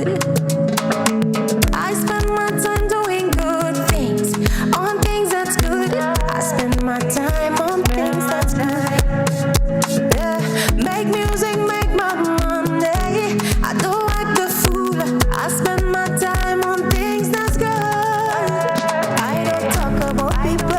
good. I spend my time doing good things, on things that's good. I spend my time on things that's good. Yeah. Make music, make my money. I don't act the fool. I spend my time on things that's good. I don't talk about people.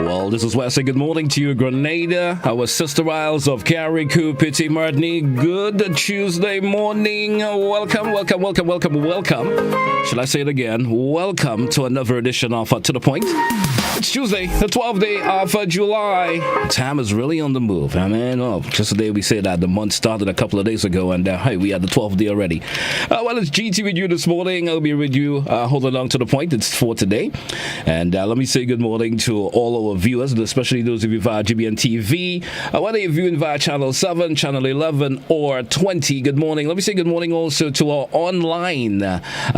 Well, this is where I say good morning to you, Grenada, our sister isles of Carriacou, Petit Martinique. Good Tuesday morning. Welcome. Shall I say it again? Welcome to another edition of To The Point. It's Tuesday, the 12th day of July. Time is really on the move. I mean, just today we say that the month started a couple of days ago, and hey, we had the 12th day already. Well, it's GT with you this morning. I'll be with you holding on to the point. It's for today. And let me say good morning to all our viewers, especially those of you via GBN TV. Whether you're viewing via Channel 7, Channel 11, or 20, good morning. Let me say good morning also to our online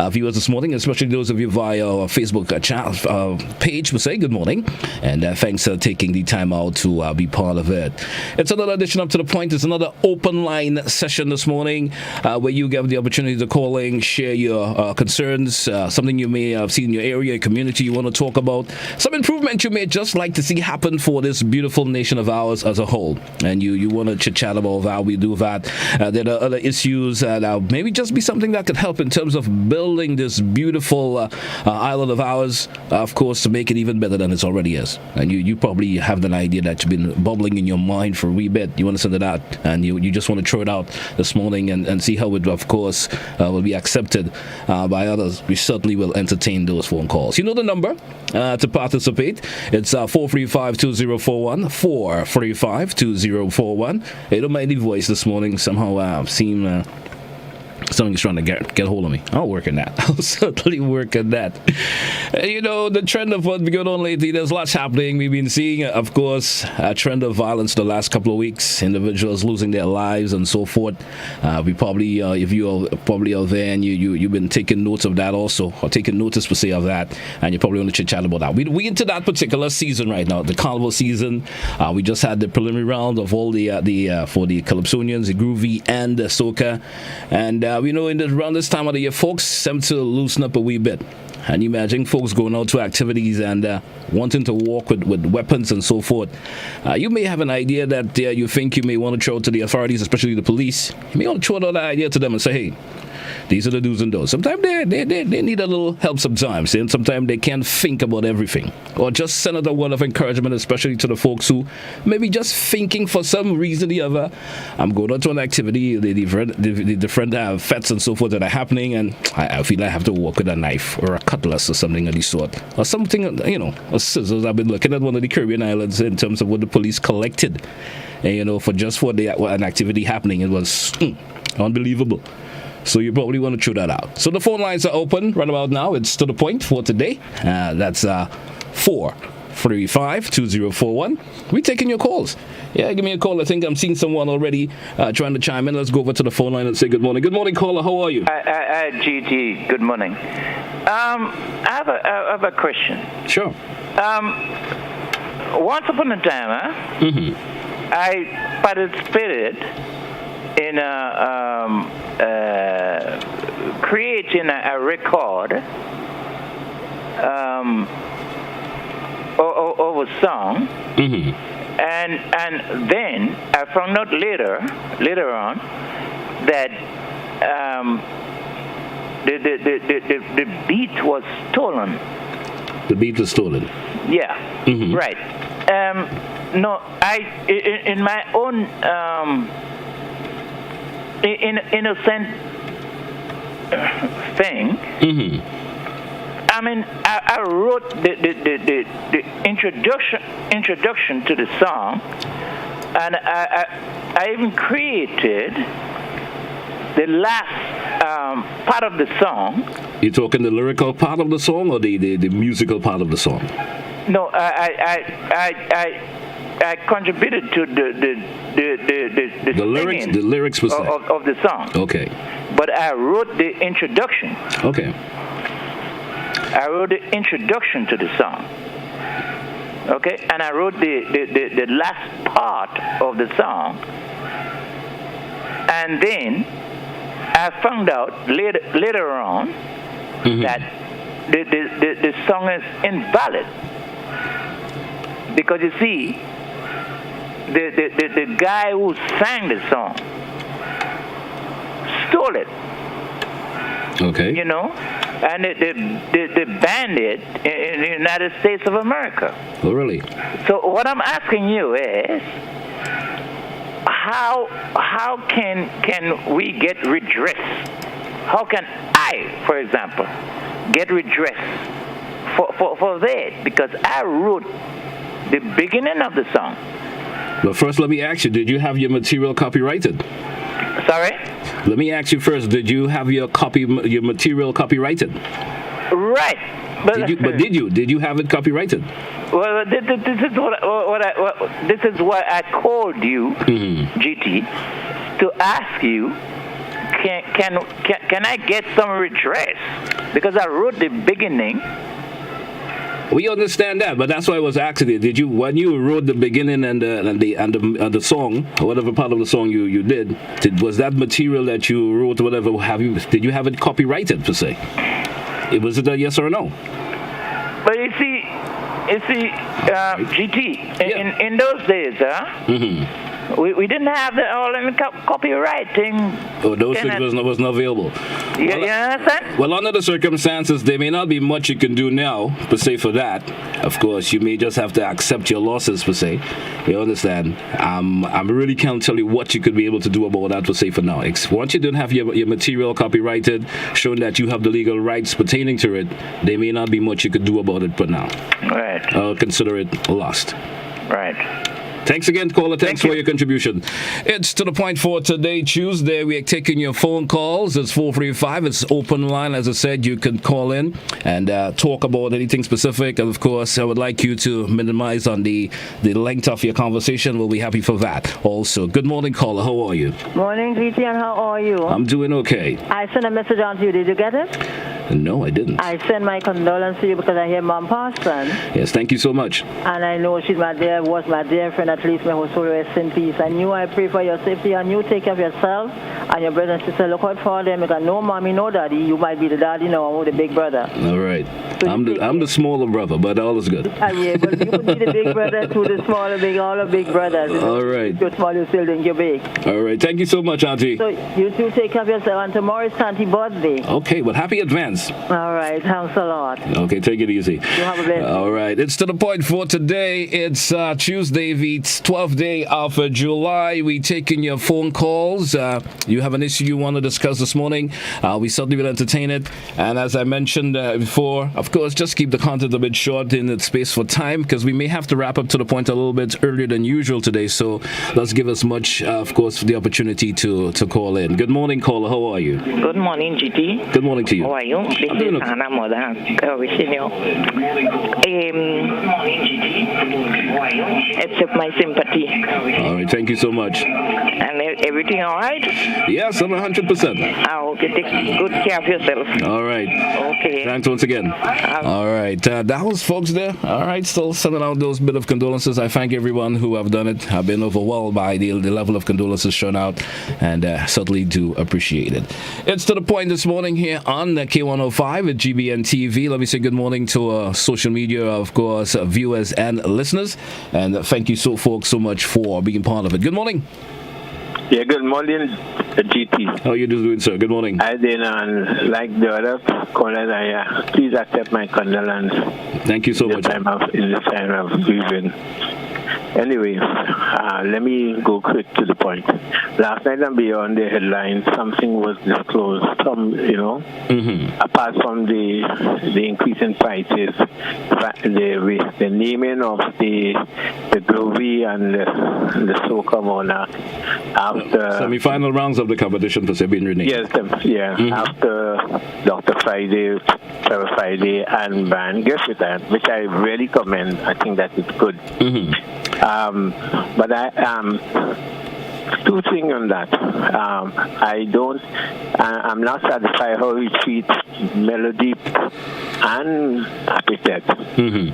viewers this morning, especially those of you via our Facebook channel, page. We'll say good morning, and thanks for taking the time out to be part of it. It's another edition up to the point. It's another open line session this morning where you get the opportunity to call in, share your concerns, something you may have seen in your area, community you want to talk about, some improvement you may just like to see happen for this beautiful nation of ours as a whole, and you want to chit chat about how we do that. There are other issues that maybe just be something that could help in terms of building this beautiful island of ours, of course, to make it even better than it already is. And you probably have an idea that you've been bubbling in your mind for a wee bit. You want to send it out, and you just want to throw it out this morning and see how it, of course, will be accepted by others. We certainly will entertain those phone calls. You know the number to participate. It's 435-2041, 435-2041. Hey, don't mind the voice this morning. Somehow I've seen something's trying to get hold of me. I'll work on that. I'll certainly work on that. You know, the trend of what's been going on lately, there's lots happening. We've been seeing, of course, a trend of violence the last couple of weeks, individuals losing their lives and so forth. We probably, if you're probably out there and you've been taking notes of that also, or taking notice per se of that, and you probably want to chit-chat about that. We into that particular season right now, the carnival season. We just had the preliminary round of all the for the Calypsonians, the Groovy and the Soca, and we know around this time of the year, folks tend to loosen up a wee bit. And you imagine folks going out to activities and wanting to walk with weapons and so forth. You may have an idea that you think you may want to throw to the authorities, especially the police. You may want to throw that idea to them and say, hey, these are the do's and don'ts. Sometimes they need a little help sometimes, and sometimes they can't think about everything. Or just send out a word of encouragement, especially to the folks who maybe just thinking for some reason or the other, I'm going out to an activity, the different fetes and so forth that are happening, and I feel I have to walk with a knife or a cutlass or something of the sort. Or something, or scissors. I've been looking at one of the Caribbean islands in terms of what the police collected, and, for an activity happening. It was unbelievable. So you probably want to throw that out. So the phone lines are open right about now. It's to the point for today. That's 435-2041. We're taking your calls. Yeah, give me a call. I think I'm seeing someone already trying to chime in. Let's go over to the phone line and say good morning. Good morning, caller. How are you? GT, good morning. I have a question. Sure. Once upon a time, I participated in creating a record of a song, and then I found out later on that the beat was stolen. The beat was stolen. Yeah, right. No, in my own innocent thing. I mean, I wrote the introduction to the song, and I even created the last part of the song. You talking the lyrical part of the song or the musical part of the song? No, I contributed to the lyrics. singing The lyrics per se of the song. Okay. But I wrote the introduction. Okay. I wrote the introduction to the song. Okay, and I wrote the last part of the song, and then I found out later on that the song is invalid because you see the guy who sang the song stole it. Okay. You know, and they banned it in the United States of America. Oh, really? So what I'm asking you is, how can we get redress? How can I, for example, get redress for that? Because I wrote the beginning of the song. But first, let me ask you: did you have your material copyrighted? Sorry? Let me ask you first: did you have your material copyrighted? Right. Did you have it copyrighted? Well, this is what I called you, GT, to ask you, can I get some redress? Because I wrote the beginning. We understand that, but that's why I was asking you. Did you, when you wrote the beginning and the song, or whatever part of the song you did, was that material that you wrote, whatever? Did you have it copyrighted per se? Was it a yes or a no? But you see, GT, in those days, we didn't have the copywriting. Oh, those things wasn't available. You understand? Well, under the circumstances, there may not be much you can do now, per se, for that. Of course, you may just have to accept your losses, per se. You understand? I really can't tell you what you could be able to do about that, per se, for now. Once you don't have your material copyrighted, showing that you have the legal rights pertaining to it, there may not be much you could do about it for now. Right. I'll consider it lost. Right. Thanks again, caller. Thanks for your contribution. It's to the point for today, Tuesday. We are taking your phone calls. It's 435. It's open line. As I said, you can call in and talk about anything specific. And of course, I would like you to minimize on the length of your conversation. We'll be happy for that. Also, good morning, caller. How are you? Morning, GT, and how are you? I'm doing okay. I sent a message on to you. Did you get it? No, I didn't. I send my condolences to you because I hear Mom passed on. Yes, thank you so much. And I know she's was my dear friend, at least my whole soul rest in peace. And you, I pray for your safety, and you take care of yourself and your brother and sister. Look out for them because no mommy, no daddy. You might be the daddy now or the big brother. All right. So I'm the smaller brother, but all is good. Yeah, but you could be the big brother to the smaller, big, all the big brothers. All right. You're small, you still think you're big. All right. Thank you so much, Auntie. So you two take care of yourself, and tomorrow is Auntie's birthday. Okay, well, happy advance. All right. Thanks a lot. Okay, take it easy. You have a blessed day. All right. It's to the point for today. It's Tuesday, the 12th day of July. We taking your phone calls. You have an issue you want to discuss this morning. We certainly will entertain it. And as I mentioned before, of course, just keep the content a bit short in its space for time because we may have to wrap up to the point a little bit earlier than usual today. So let's give us much, of course, for the opportunity to call in. Good morning, caller. How are you? Good morning, GT. Good morning to you. How are you? This is Hannah Mother. Wishing you. Accept my sympathy. All right. Thank you so much. And everything all right? Yes, I'm 100%. Okay, take good care of yourself. All right. Okay. Thanks once again. All right. That was folks there. All right. Still sending out those bit of condolences. I thank everyone who have done it. I've been overwhelmed by the level of condolences shown out and certainly do appreciate it. It's to the point this morning here on the K105 at GBN TV. Let me say good morning to social media, of course, viewers and listeners. And thank you folks so much for being part of it. Good morning. Yeah, good morning, GT. How are you doing, sir? Good morning. I didn't like the other callers. Please accept my condolence. Thank you so much. In the time of grieving. Anyway, let me go quick to the point. Last night and beyond the headlines, something was disclosed. Apart from the increase in prices, the naming of the Glory and the Soca Monarch after semi-final rounds of the competition for being renamed. Yes, after Dr. Friday, Trevor Friday, and Brian Griffith, which I really commend. I think that is good. But two things on that. I'm not satisfied how we treat Melody and Papitet.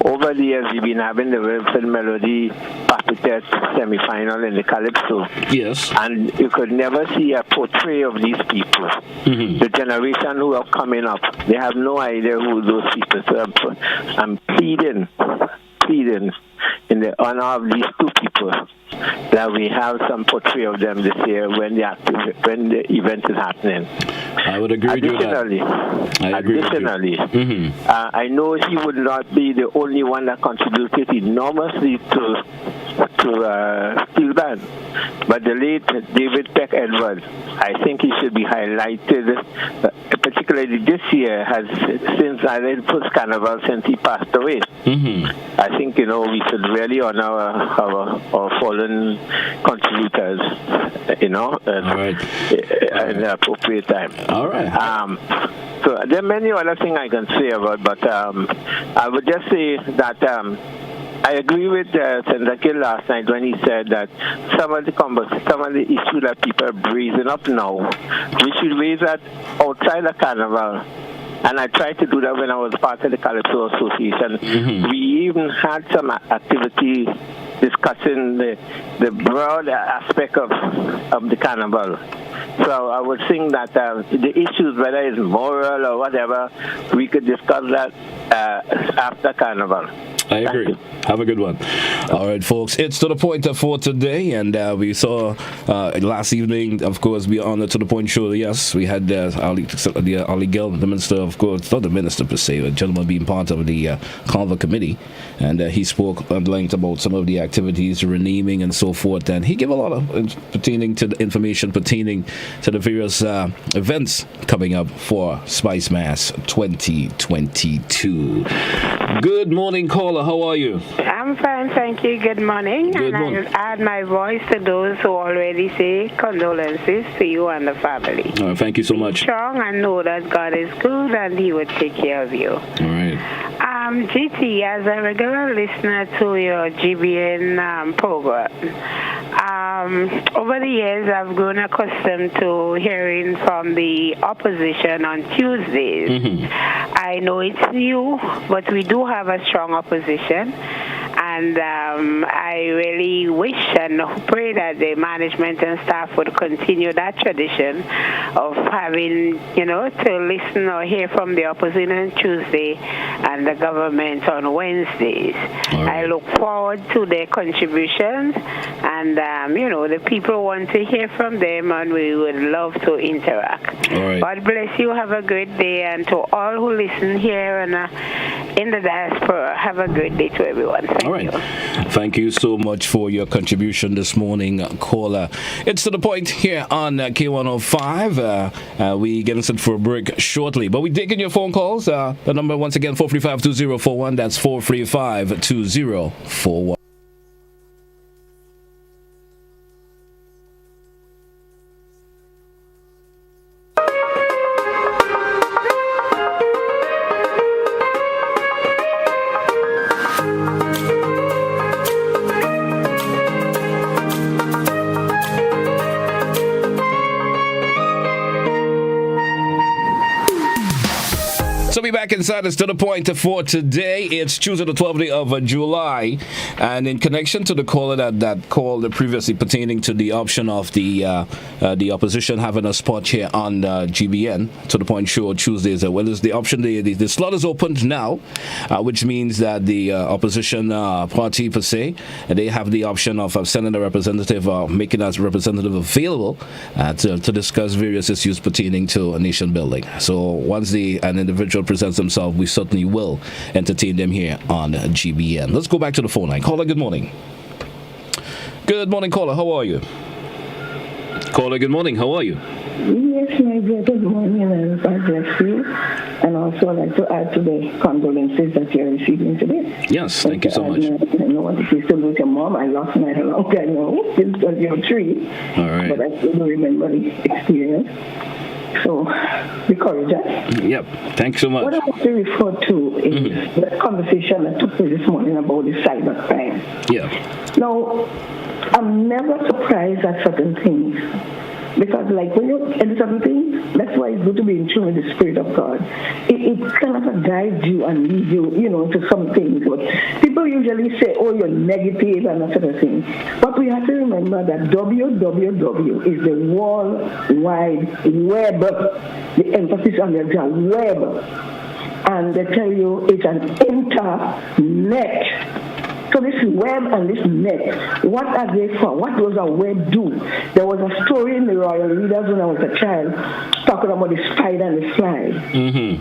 Over the years, we've been having the Wilfred Melody Papitet semi-final in the Calypso. Yes. And you could never see a portrait of these people. The generation who are coming up, they have no idea who those people are. So I'm pleading in the honor of these two people that we have some portrait of them this year when the event is happening. I would agree with you. Additionally, I know he would not be the only one that contributed enormously to Steel Band, but the late David Peck Edwards, I think he should be highlighted, particularly this year, since I did first Carnival since he passed away. I think we should really honor our fallen contributors, in the appropriate time. All right. So there are many other things I can say about, but I would just say that I agree with Senator Gill last night when he said that some of the issues that people are raising up now, we should raise that outside the Carnival. And I tried to do that when I was part of the Calypso Association. We even had some activity discussing the broad aspect of the Carnival. So I would think that the issues, whether it's moral or whatever, we could discuss that after Carnival. I agree. Have a good one. All right, folks. It's To The Point for today. And we saw last evening, of course, we on the To The Point show. Yes, we had Ali Gill, the minister, of course, not the minister per se, a gentleman being part of the Carver committee. And he spoke at length about some of the activities, renaming and so forth. And he gave a lot of pertaining to the information pertaining to the various events coming up for Spice Mass 2022. Good morning, caller. How are you? I'm fine, thank you. Good morning. Good morning. I'll add my voice to those who already say condolences to you and the family. Thank you so much. Strong and know that God is good and He will take care of you. All right. GT, as a regular listener to your GBN program, over the years I've grown accustomed to hearing from the opposition on Tuesdays. I know it's new, but we do have a strong opposition. And I really wish and pray that the management and staff would continue that tradition of having, to listen or hear from the opposition on Tuesday and the government on Wednesdays. Right. I look forward to their contributions, and, the people want to hear from them, and we would love to interact. All right. God bless you. Have a great day. And to all who listen here and in the diaspora, have a great day to everyone. Thank All right. you. Thank you so much for your contribution this morning, caller. It's To The Point here on K105. We getting set for a break shortly, but we're taking your phone calls. The number once again 435-2041. That's 435-2041. So we back inside us To The Point for today. It's Tuesday the 12th day of July, and in connection to the caller that called previously pertaining to the option of the opposition having a spot here on GBN To The Point show Tuesdays, well as the option the slot is opened now, which means that the opposition party per se, they have the option of sending a representative, making that representative available to discuss various issues pertaining to nation building. So once an individual presents themselves, we certainly will entertain them here on GBN. Let's go back to the phone line. Caller, good morning. Good morning, caller. How are you? Caller, good morning. How are you? Yes, my dear, good morning, and God bless you. And also, I'd like to add to the condolences that you're receiving today. Yes, thank you so much. I know what it is to lose your mom. I lost mine a long time ago, since I was 3. All right. But I still remember the experience. So, be courageous. Yep, thanks so much. What I want to refer to is the conversation that took place this morning about the cybercrime. Yeah. Now, I'm never surprised at certain things. Because, like, when you edit something, that's why it's good to be in tune with the Spirit of God. It kind of guides you and leads you, into some things. But people usually say, oh, you're negative and that sort of thing. But we have to remember that www is the World Wide Web. The emphasis on the web. And they tell you it's an internet. So this web and this net, what are they for? What does a web do? There was a story in the Royal Readers when I was a child talking about the spider and the fly.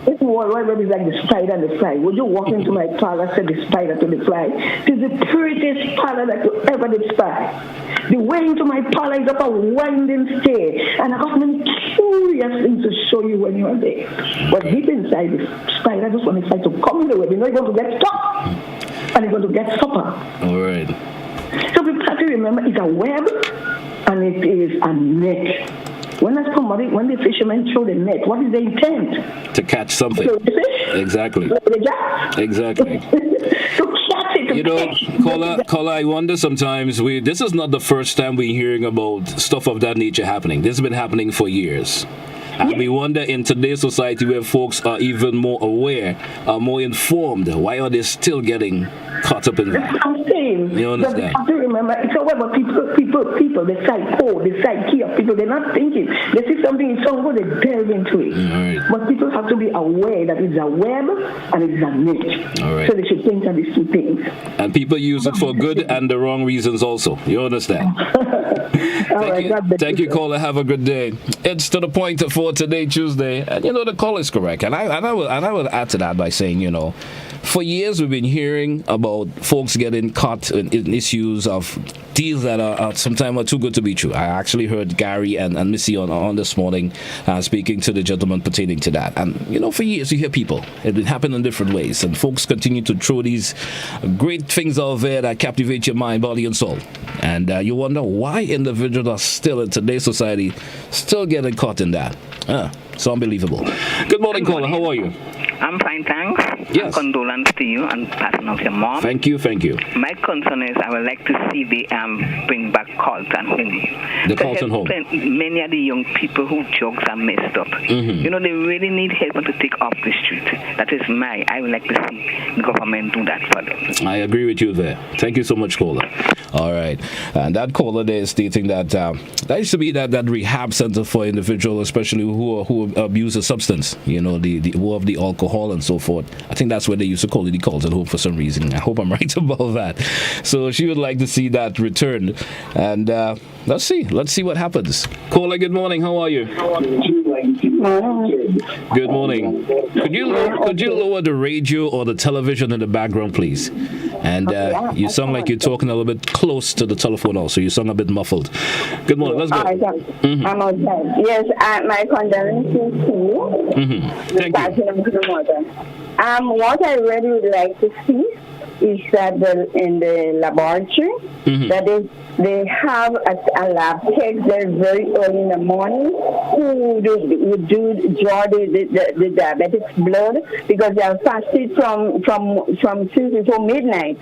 This World Wide Web is like the spider and the fly. Would you walk into my parlor, said the spider to the fly? It is the prettiest parlor that you ever did spy. The way into my parlor is up a winding stair, and I got many curious things to show you when you are there. But deep inside, the spider just wants to come in the web. You know you're going to get stuck. And you're going to get supper. All right. So we have to remember it's a web and it is a net. When the fishermen throw the net, what is the intent? To catch something. To fish? Exactly. Exactly. To catch it. Caller, I wonder sometimes, this is not the first time we're hearing about stuff of that nature happening. This has been happening for years. And we wonder, in today's society where folks are even more aware, are more informed, why are they still getting caught up in that? I'm saying, you understand? You have to remember, it's however people, the psyche of people, they're not thinking. They see something, it's so good, they delve into it. Right. But people have to be aware that it's a web and it's a net. All right. So they should think of these two things. And people use it for good and the wrong reasons also. You understand? Thank you, caller. Have a good day. It's to the point for today, Tuesday. And the call is correct. And I will add to that by saying, for years we've been hearing about folks getting caught in issues of deals that are sometimes are too good to be true. I actually heard Gary and Missy on this morning speaking to the gentleman pertaining to that. And, for years you hear people. It happened in different ways. And folks continue to throw these great things out there that captivate your mind, body, and soul. And you wonder why individuals are still in today's society still getting caught in that. It's unbelievable. Good morning, caller. How are you? I'm fine, thanks. Yes. Condolence to you and passing of your mom. Thank you. My concern is I would like to see the bring back Carlton home. The Carlton home. Many of the young people who drugs are messed up. They really need help to take off the street. That is I would like to see the government do that for them. I agree with you there. Thank you so much, caller. All right. And that caller there is stating that that used to be that rehab center for individuals, especially who abuse a substance, the who have the alcohol and so forth. I think that's where they used to call it the Carlton home for some reason. I hope I'm right about that. So she would like to see that return. And let's see what happens. Caller, good morning. How are you? Good morning. Could you lower the radio or the television in the background, please? And you sound like you're talking a little bit close to the telephone also. You sound a bit muffled. Good morning. Let's go. I'm outside. Yes, my condolences to you. Thank you. What I really would like to see is that in the laboratory, that they have a lab tech there very early in the morning who draw the diabetic blood, because they are fasted from 2 before midnight.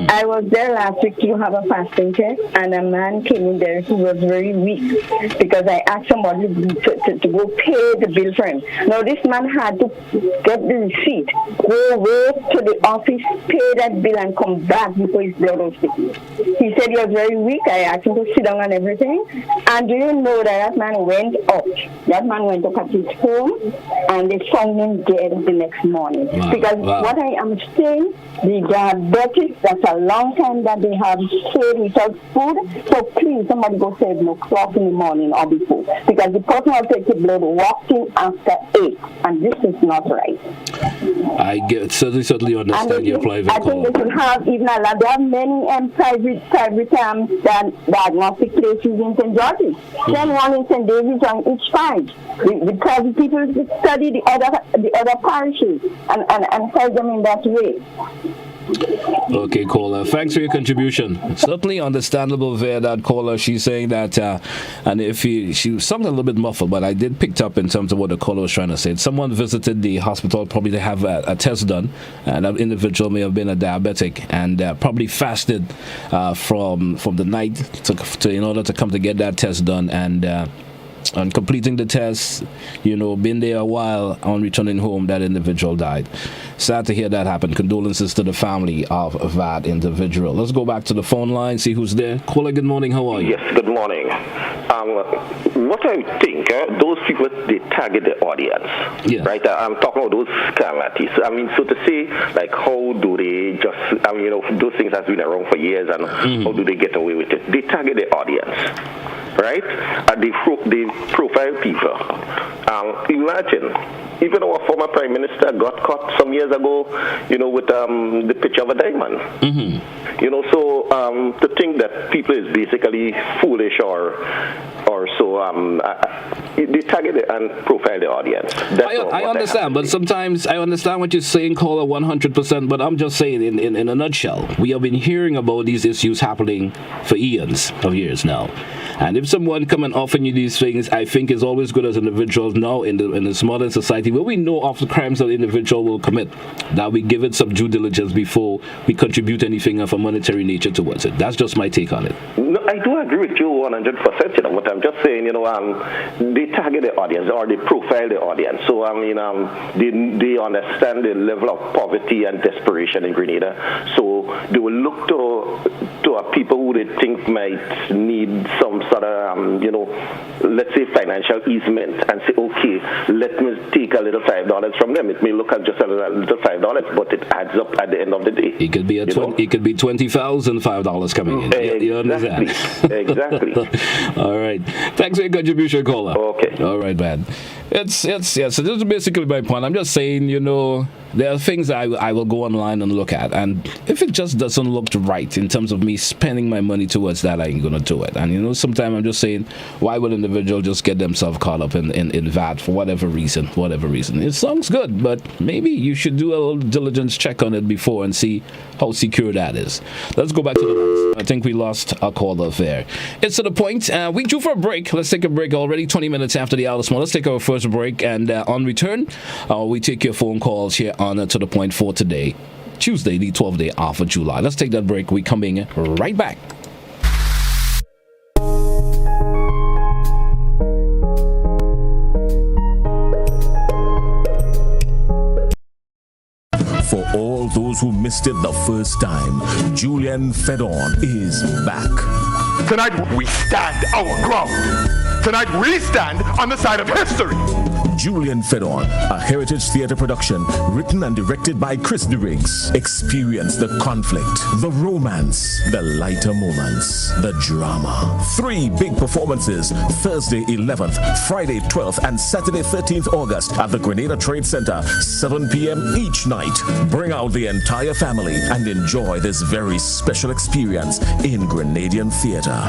I was there last week to have a fasting check, and a man came in there who was very weak, because I asked somebody to go pay the bill for him. Now this man had to get the receipt, go away to the office, pay that bill, and come back before his blood was taken. He said he was very weak. I asked him to sit down and everything. And do you know that man went up? That man went up at his home, and they found him dead the next morning. Because what I am saying, the diabetes, that's a long time that they have stayed without food. So please, somebody go 7 o'clock in the morning or before. Because the person will take the blood walking after 8. And this is not right. I certainly understand your private I think they should have even a lot. There are many private diagnostic places in St. George's. Then one in St. David's on each parish. Because people study the other parishes and help them in that way. Okay, caller. Thanks for your contribution. Certainly understandable there, that caller. She's saying that, and if she was something a little bit muffled, but I did pick up in terms of what the caller was trying to say. Someone visited the hospital, probably to have a test done, and that individual may have been a diabetic and probably fasted from the night to in order to come to get that test done, and on completing the test, been there a while, on returning home, that individual died. Sad to hear that happen. Condolences to the family of that individual. Let's go back to the phone line, see who's there. Caller, good morning. How are you? Yes, good morning. What I think, those people, they target the audience. Yeah. Right? I'm talking about those scam artists. I mean, so to say, like, how do they just, those things have been around for years, and how do they get away with it? They target the audience. Right? They profile people. Imagine, even our former Prime Minister got caught some years ago, with the picture of a diamond. So to think that people is basically foolish or so, they target it and profile the audience. I understand, but sometimes I understand what you're saying, caller, 100%, but I'm just saying in a nutshell, we have been hearing about these issues happening for eons of years now. And if someone come and offer you these things, I think it's always good as individuals now in this modern society where we know of the crimes that the individual will commit, that we give it some due diligence before we contribute anything of a monetary nature towards it. That's just my take on it. No, I do agree with you 100%, but I'm just saying, they target the audience or they profile the audience. So, they understand the level of poverty and desperation in Grenada. So they will look to people who they think might need some sort of, let's say financial easement, and say, okay, let me take a little $5 from them. It may look at just a little $5, but it adds up at the end of the day. It could be it could be $20,005 coming in. You understand? Exactly. All right. Thanks for your contribution, caller. Okay. All right, man. So this is basically my point. I'm just saying, there are things I will go online and look at, and if it just doesn't look right in terms of me spending my money towards that, I ain't gonna do it. And sometimes I'm just saying, why would an individual just get themselves caught up in that for whatever reason? It sounds good, but maybe you should do a little diligence check on it before and see how secure that is. Let's go back to the lines. I think we lost a caller there. It's to the point. We due for a break. Let's take a break already. 20 minutes after the hour. Let's take our first break, and on return, we take your phone calls here on To The Point for today, Tuesday, the 12th day of July. Let's take that break. We're coming right back. For all those who missed it the first time, Julian Fedon is back. Tonight we stand our ground. Tonight we stand on the side of history. Julian Fedon, a Heritage Theatre production, written and directed by Chris DeRiggs. Experience the conflict, the romance, the lighter moments, the drama. 3 big performances, Thursday 11th, Friday 12th, and Saturday 13th August at the Grenada Trade Center, 7 p.m. each night. Bring out the entire family and enjoy this very special experience in Grenadian theatre.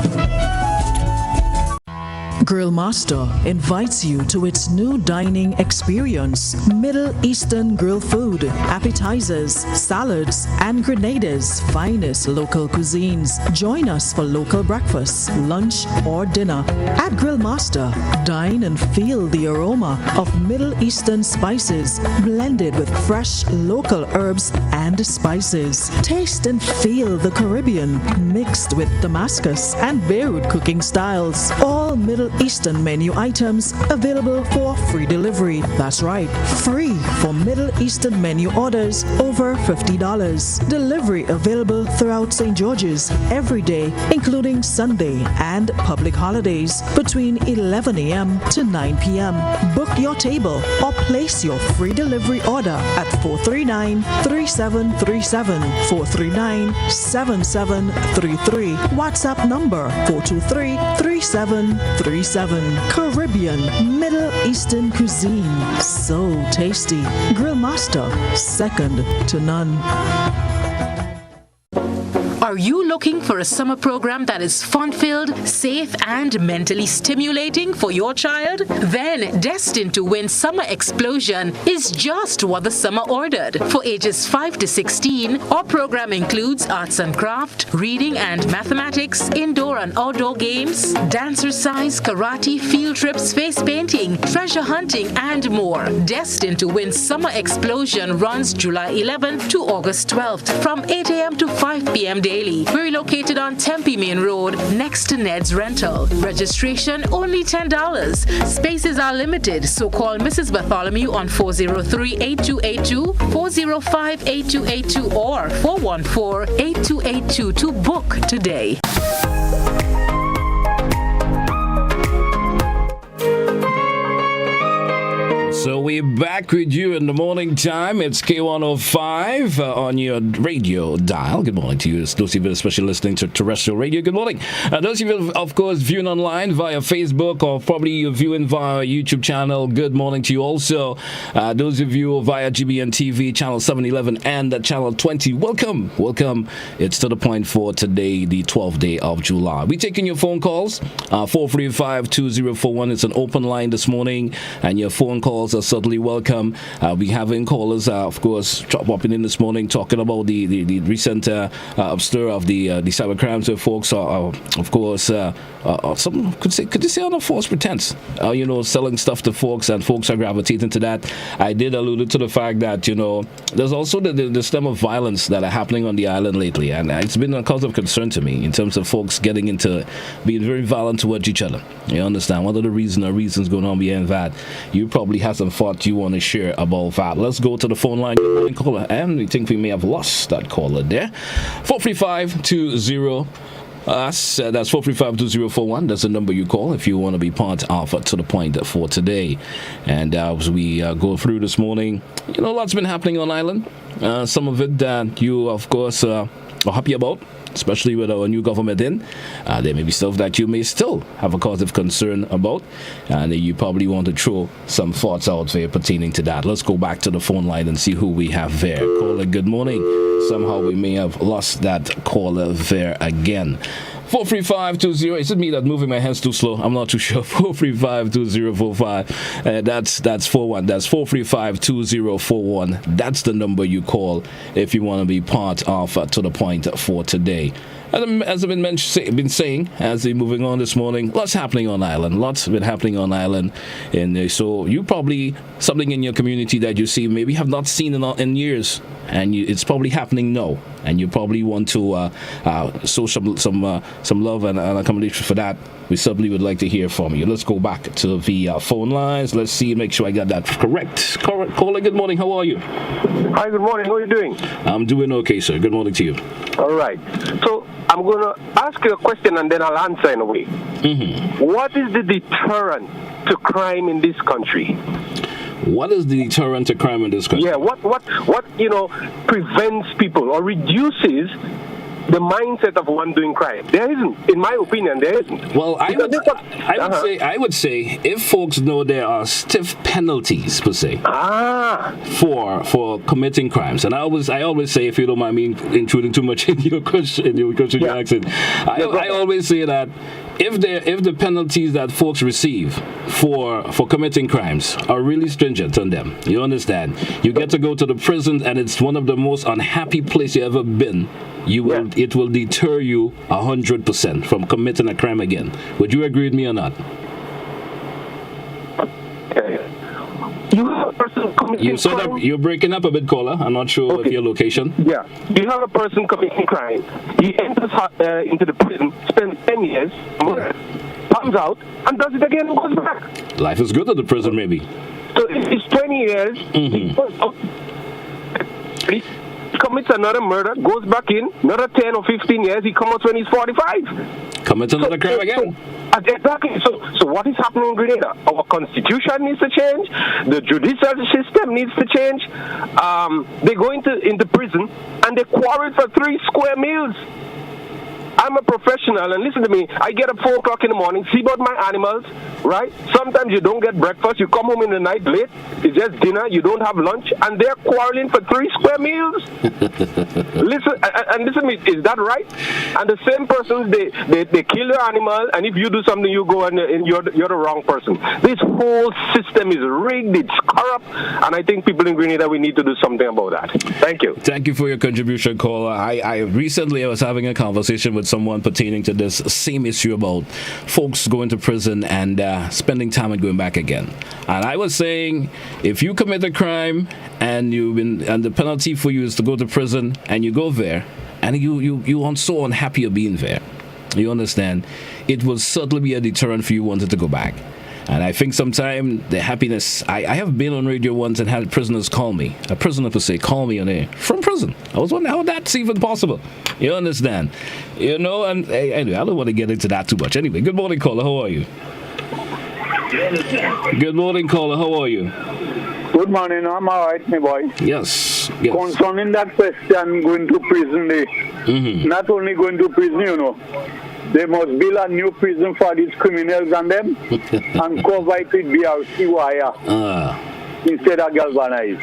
Grill Master invites you to its new dining experience. Middle Eastern grill food, appetizers, salads, and Grenada's finest local cuisines. Join us for local breakfast, lunch, or dinner. At Grill Master, dine and feel the aroma of Middle Eastern spices blended with fresh local herbs and spices. Taste and feel the Caribbean mixed with Damascus and Beirut cooking styles. All Middle Eastern menu items available for free delivery. That's right, free for Middle Eastern menu orders over $50. Delivery available throughout St. George's every day, including Sunday and public holidays between 11 a.m. to 9 p.m. Book your table or place your free delivery order at 439-3737, 439-7733. WhatsApp number 423-3737. Caribbean Middle Eastern cuisine, so tasty. Grill Master, second to none. Are you looking for a summer program that is fun-filled, safe, and mentally stimulating for your child? Then Destined to Win Summer Explosion is just what the summer ordered. For ages 5 to 16, our program includes arts and craft, reading and mathematics, indoor and outdoor games, dancercise, karate, field trips, face painting, treasure hunting, and more. Destined to Win Summer Explosion runs July 11th to August 12th from 8 a.m. to 5 p.m. daily. We're located on Tempe Main Road next to Ned's Rental. Registration only $10. Spaces are limited, so call Mrs. Bartholomew on 403-8282, 405-8282, or 414-8282 to book today. So we're back with you in the morning time. It's K105 on your radio dial. Good morning to you. Those of you especially listening to terrestrial radio, good morning. Those of you, of course, viewing online via Facebook or probably you're viewing via our YouTube channel, good morning to you also. Those of you via GBN TV, channel 711 and channel 20, welcome. It's to the point for today, the 12th day of July. We're taking your phone calls, 435-2041. It's an open line this morning, and your phone calls are certainly welcome. We having callers, of course, popping in this morning talking about the recent upstir of the cyber crimes where folks are, of course, some could you say on a false pretense, selling stuff to folks, and folks are gravitating to that. I did allude to the fact that there's also the stem of violence that are happening on the island lately, and it's been a cause of concern to me in terms of folks getting into being very violent towards each other. You understand? One of the reasons going on behind that, you probably have some thought you want to share about that. Let's go to the phone line. Caller, and we think we may have lost that caller there. 435-20. That's 435-2041. That's the number you call if you want to be part of To the Point for today. And as we go through this morning, lots been happening on island. Some of it that you, of course, are happy about, especially with our new government in. There may be stuff that you may still have a cause of concern about, and you probably want to throw some thoughts out there pertaining to that. Let's go back to the phone line and see who we have there. Caller, good morning. Somehow we may have lost that caller there again. 435-20. Is it me that's moving my hands too slow? I'm not too sure. 435-2045. That's 41. That's 435-2041. That's the number you call if you want to be part of To the Point for today. As I've been saying, as we're moving on this morning, lots happening on island. Lots been happening on island, and so you probably something in your community that you see maybe have not seen in years, and it's probably happening now, and you probably want to show some love and accommodation for that. We certainly would like to hear from you. Let's go back to the phone lines. Let's see, make sure I got that correct. Caller, good morning. How are you? Hi, good morning. How are you doing? I'm doing okay, sir. Good morning to you. All right. So I'm going to ask you a question and then I'll answer in a way. Mm-hmm. What is the deterrent to crime in this country? What is the deterrent to crime in this country? Yeah, what prevents people or reduces the mindset of one doing crime? There isn't. In my opinion, there isn't. Well, I would say if folks know there are stiff penalties per se for committing crimes, and I always say, if you don't mind me intruding too much in your question, your accent, I always say that if the penalties that folks receive for committing crimes are really stringent on them, you understand, you get to go to the prison, and it's one of the most unhappy places you ever been. It will deter you 100% from committing a crime again. Would you agree with me or not? You have a person committing crime. You're breaking up a bit, caller. I'm not sure of your location. Yeah. You have a person committing crime. He enters into the prison, spends 10 years, comes out, and does it again and goes back. Life is good at the prison, maybe. So if it's 20 years, he commits another murder, goes back in, another 10 or 15 years, he comes out when he's 45. Commits another crime again. Exactly. So what is happening in Grenada? Our constitution needs to change. The judicial system needs to change. They go into prison and they quarrel for 3 square meals. I'm a professional, and listen to me. I get up 4 o'clock in the morning, see about my animals, right? Sometimes you don't get breakfast. You come home in the night late. It's just dinner. You don't have lunch, and they're quarreling for 3 square meals. Listen to me. Is that right? And the same persons, they kill your animal, and if you do something, you go and you're the wrong person. This whole system is rigged. It's corrupt, and I think people in Grenada, we need to do something about that. Thank you. Thank you for your contribution, caller. I recently was having a conversation with someone pertaining to this same issue about folks going to prison and spending time and going back again. And I was saying, if you commit a crime and the penalty for you is to go to prison, and you go there and you are so unhappy of being there, you understand, it will certainly be a deterrent for you wanting to go back. And I think sometimes the happiness, I have been on radio once and had prisoners call me, a prisoner per se, call me on air from prison. I was wondering how that's even possible. You understand? You know, and anyway, I don't want to get into that too much. Anyway, good morning, caller. How are you? Good morning, caller. How are you? Good morning. I'm all right, my boy. Yes. Concerning that question, going to prison, not only going to prison, you know, they must build a new prison for these criminals and them and cover it with BRC wire instead of galvanized.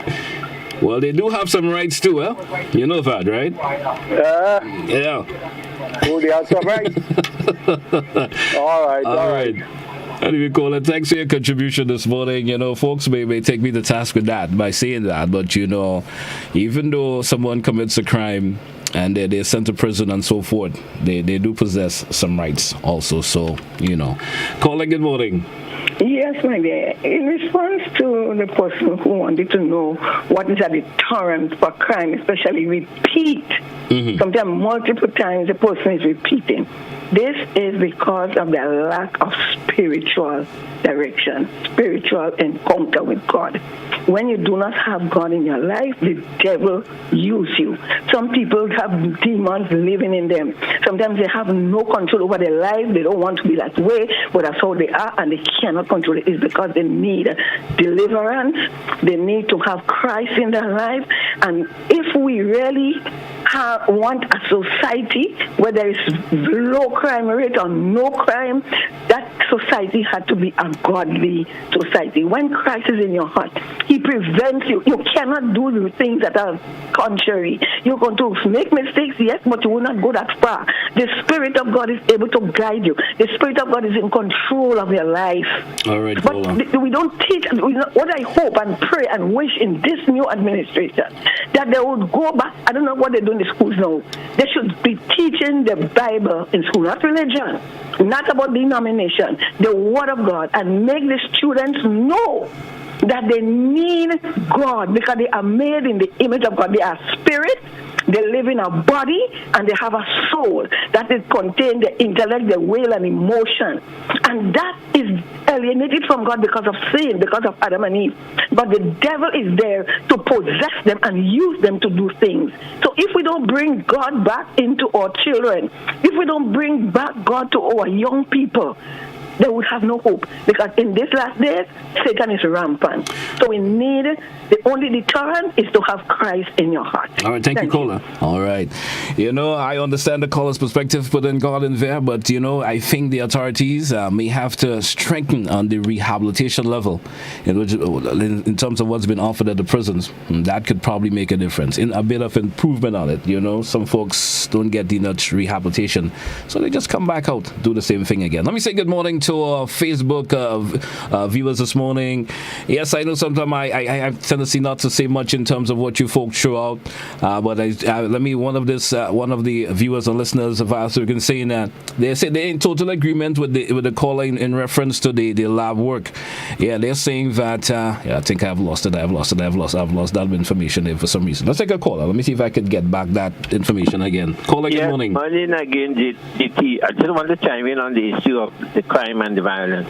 Well, they do have some rights too, eh? You know that, right? Yeah. Oh, they have some rights? All right. Anyway, caller, thanks for your contribution this morning. You know, folks may take me to task with that by saying that, but you know, even though someone commits a crime and they're sent to prison and so forth, they do possess some rights also. So, you know. Caller, good morning. Yes, my dear. In response to the person who wanted to know what is a deterrent for crime, especially repeat, sometimes multiple times the person is repeating. This is because of the lack of spiritual direction, spiritual encounter with God. When you do not have God in your life, the devil uses you. Some people have demons living in them. Sometimes they have no control over their life. They don't want to be that way, but that's how they are, and they cannot control it. It's because they need deliverance. They need to have Christ in their life. And if we really want a society where there is low crime rate or no crime, that society had to be a godly society. When Christ is in your heart, he prevents you. You cannot do the things that are contrary. You're going to make mistakes, yes, but you will not go that far. The Spirit of God is able to guide you. The Spirit of God is in control of your life. All right, but we don't teach. What I hope and pray and wish in this new administration, that they would go back. I don't know what they do in the schools now. They should be teaching the Bible in school, not religion, not about denomination, the Word of God, and make the students know that they need God because they are made in the image of God. They are spirit, they live in a body, and they have a soul that is contained the intellect, the will, and emotion. And that is alienated from God because of sin, because of Adam and Eve. But the devil is there to possess them and use them to do things. So if we don't bring God back into our children, if we don't bring back God to our young people, they would have no hope, because in these last days, Satan is rampant. So we need, the only deterrent is to have Christ in your heart. All right, thank you, caller. All right. You know, I understand the caller's perspective, putting God in there, but, you know, I think the authorities may have to strengthen on the rehabilitation level in terms of what's been offered at the prisons. That could probably make a difference, in a bit of improvement on it. You know, some folks don't get enough rehabilitation, so they just come back out, do the same thing again. Let me say good morning to our Facebook viewers this morning. Yes, I know sometimes I have tendency not to say much in terms of what you folks throw out, but one of the viewers and listeners of ours can say that they say they're in total agreement with the caller in reference to the lab work. Yeah, they're saying that I think I've lost that information there for some reason. Let's take a caller. Let me see if I could get back that information again. Caller, good morning. Morning again, GT. I just want to chime in on the issue of the crime and the violence.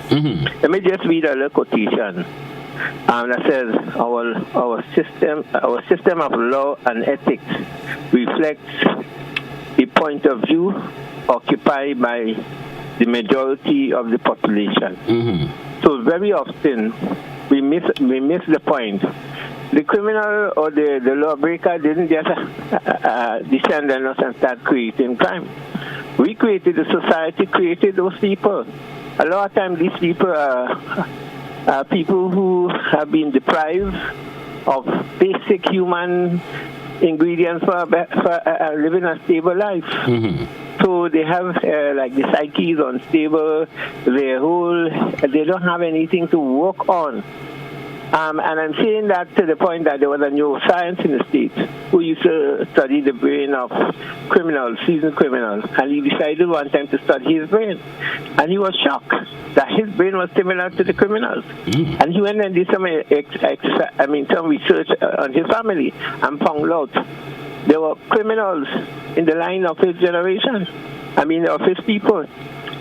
Let me just read a little quotation that says our system of law and ethics reflects the point of view occupied by the majority of the population. So very often we miss the point. The criminal or the lawbreaker didn't just descend on us and start creating crime. We created, the society created those people. A lot of times these people are people who have been deprived of basic human ingredients for living a stable life. So they have like the psyche is unstable, they don't have anything to work on. And I'm saying that to the point that there was a neuroscience in the States who used to study the brain of criminals, seasoned criminals, and he decided one time to study his brain. And he was shocked that his brain was similar to the criminals. And he went and did some research on his family and found out there were criminals in the line of his generation, of his people.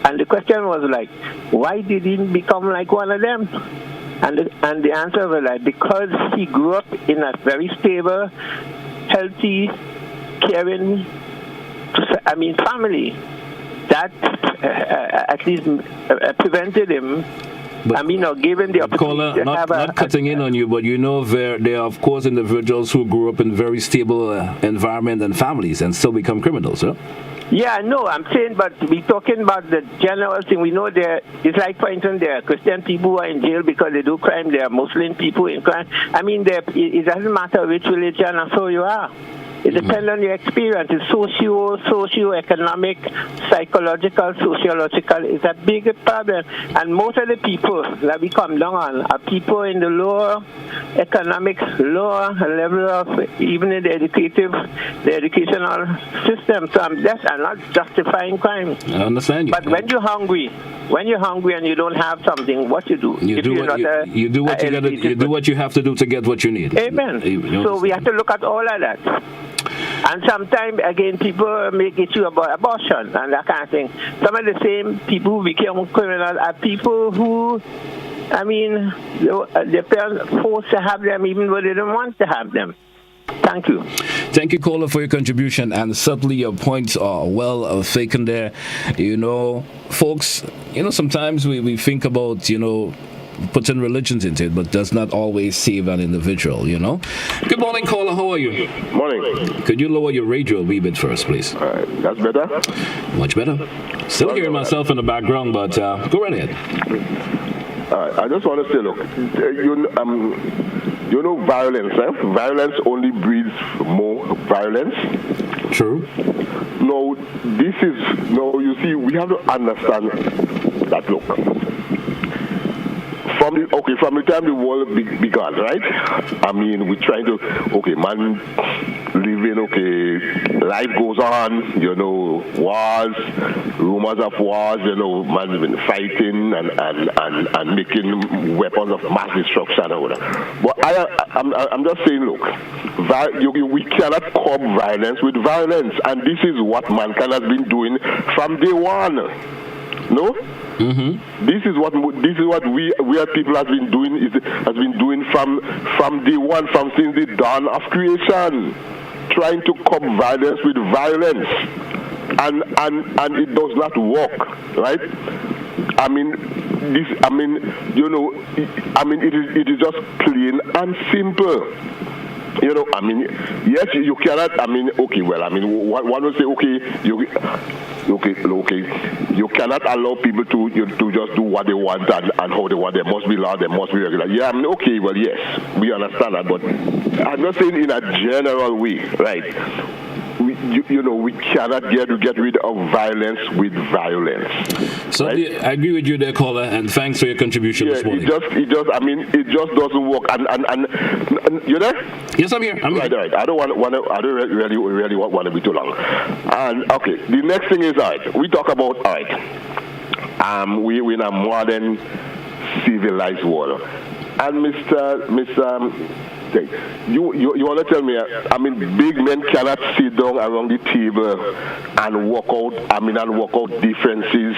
And the question was like, why did he become like one of them? And the answer was like, because he grew up in a very stable, healthy, caring, family that at least prevented him. Gave him the opportunity to have not cutting in on you, but there are of course individuals who grew up in very stable environment and families and still become criminals, huh? Yeah, no, I'm saying, but we're talking about the general thing. We know it's like, for instance, there are Christian people who are in jail because they do crime. There are Muslim people in crime. It doesn't matter which religion or so you are. It depends on your experience. It's socio-economic, psychological, sociological. It's a big problem. And most of the people that we come down on are people in the lower economic, lower level of even in the educational system. So I'm not justifying crime. I understand you. But when you're hungry and you don't have something, what you do? You do what you have to do to get what you need. Amen. So we have to look at all of that. And sometimes, again, people make issue about abortion and that kind of thing. Some of the same people who became criminals are people who, their parents forced to have them even though they didn't want to have them. Thank you. Thank you, caller, for your contribution. And certainly your points are well taken there. Folks, sometimes we think about, putting religions into it, but does not always save an individual, Good morning, caller. How are you? Morning. Could you lower your radio a wee bit first, please? All right. That's better? Much better. Still hearing myself in the background, but go right ahead. All right. I just want to say, look, violence. Violence only breeds more violence. True. No, you see, we have to understand that, look, from the time the world began, right? We're trying to, man living, life goes on, wars, rumors of wars, man's been fighting and making weapons of mass destruction or whatever. But I'm just saying, look, we cannot curb violence with violence, and this is what mankind has been doing from day one. No? This is what we as people has been doing from day one, from since the dawn of creation, trying to curb violence with violence, and it does not work, right? It is just plain and simple. Yes, you cannot. One will say, you cannot allow people to just do what they want and how they want. There must be law. There must be regulation. Yeah, yes, we understand that, but I'm not saying in a general way, right? We cannot get rid of violence with violence. So right? I agree with you there, caller, and thanks for your contribution this morning. It just doesn't work. And you there? Yes, I'm here. Right. I don't really want to be too long. And the next thing is, we talk about we're in a modern civilized world, and Mr. You want to tell me, big men cannot sit down around the table and work out differences,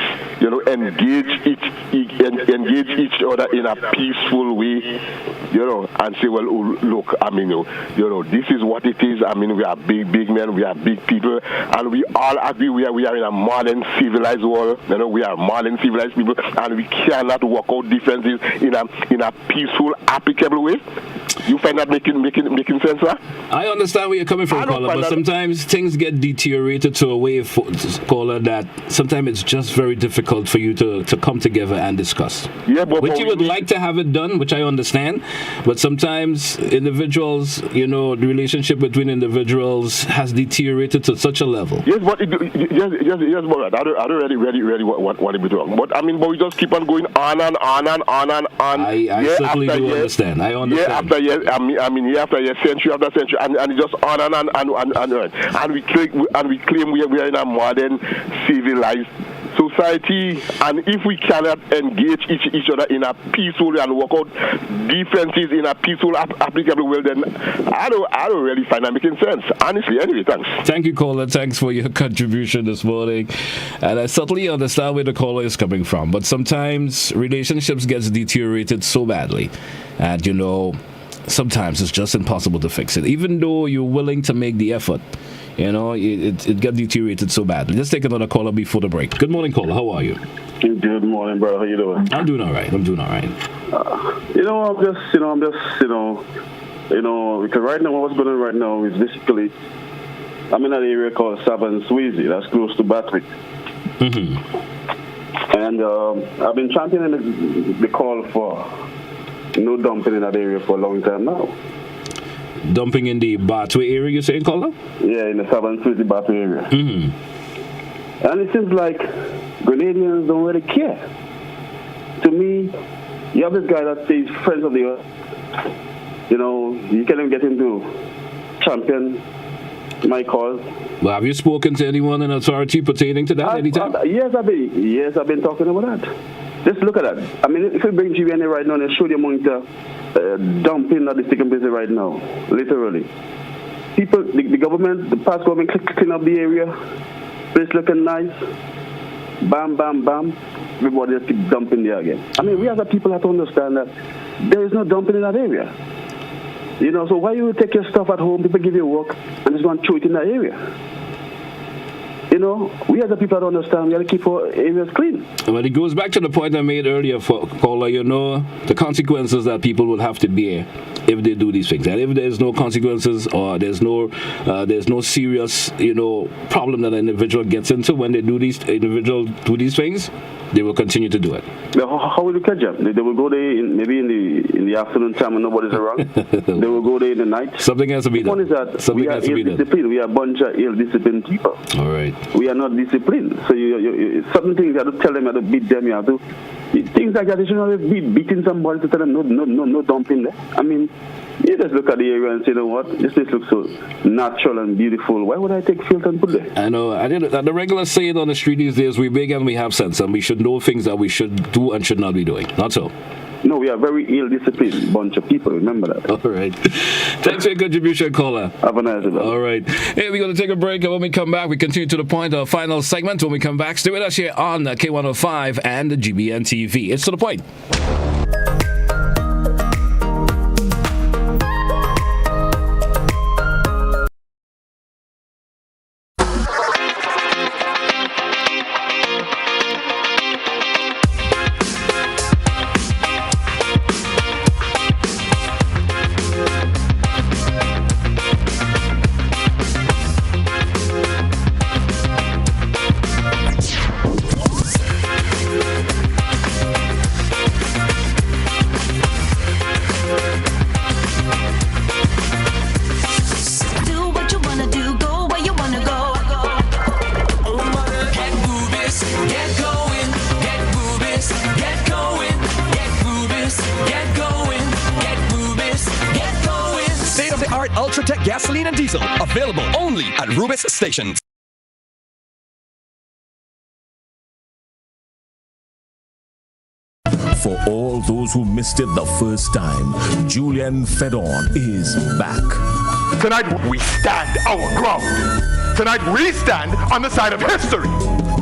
engage each other in a peaceful way, and say, well, look, I mean, this is what it is. I mean, we are big men, we are big people, and we all agree we are in a modern civilized world. We are modern civilized people, and we cannot work out differences in a peaceful, applicable way. You find that making sense, sir? I understand where you're coming from, caller, but sometimes things get deteriorated to a way, caller, that sometimes it's just very difficult for you to come together and discuss. Yeah, which you would like to have it done, which I understand, but sometimes individuals, the relationship between individuals has deteriorated to such a level. Yes, but but I don't really what it be wrong. But I mean, but we just keep on going on and on and on and on. I certainly do understand. I understand. Year after year, I mean, year after year, century after century, and it's just on and on and we claim we are in a modern civilized society, and if we cannot engage each other in a peaceful way and work out differences in a peaceful, applicable way, then I don't really find that making sense. Honestly, anyway, thanks. Thank you, caller. Thanks for your contribution this morning. And I certainly understand where the caller is coming from, but sometimes relationships get deteriorated so badly, and sometimes it's just impossible to fix it, even though you're willing to make the effort. It got deteriorated so badly. Let's take another caller before the break. Good morning, caller. How are you? Good morning, brother. How you doing? I'm doing all right. I'm just, because right now what's going on right now is basically, I'm in an area called Savannah, Swayze. That's close to Batwick. Mm-hmm. And I've been championing the call for no dumping in that area for a long time now. Dumping in the Batway area, you're saying, caller? Yeah, in the Savannah, Swayze Batway area. Mm-hmm. And it seems like Grenadians don't really care. To me, you have this guy that says friends of the earth. You can't even get him to champion my cause. Well, have you spoken to anyone in authority pertaining to that anytime? Yes, I've been talking about that. Just look at that. I mean, if you bring GBNA right now and show the monitor dumping at the sticking place right now, literally. People, the government, the past government clean up the area, place looking nice, bam, bam, bam, everybody just keep dumping there again. I mean, we as a people have to understand that there is no dumping in that area. So why you take your stuff at home, people give you work, and just go and throw it in that area? We as a people don't understand. We have to keep our areas clean. But it goes back to the point I made earlier, caller. The consequences that people will have to bear if they do these things. And if there's no consequences or there's no serious, problem that an individual gets into when they do these things, they will continue to do it. How will you catch them? They will go there maybe in the afternoon time when nobody's around. They will go there in the night. Something has to be done. One is that we are ill-disciplined. We are a bunch of ill-disciplined people. All right. We are not disciplined. So you certain things you have to tell them, you have to beat them, you have to things like that. You should not be beating somebody to tell them no dumping there. I mean, you just look at the area and say, this place looks so natural and beautiful. Why would I take filter and put there? I know. The regular saying on the street these days, we big and we have sense, and we should know things that we should do and should not be doing. Not so. No, we are very ill-disciplined bunch of people. Remember that. All right. Thanks for your contribution, caller. Have a nice day. All right. Hey, we're going to take a break, and when we come back, we continue to the point of final segment. When we come back, stay with us here on K105 and the GBN TV. It's To The Point. Ultratech gasoline and diesel, available only at Rubis stations. For all those who missed it the first time, Julian Fedon is back. Tonight we stand our ground. Tonight we stand on the side of history.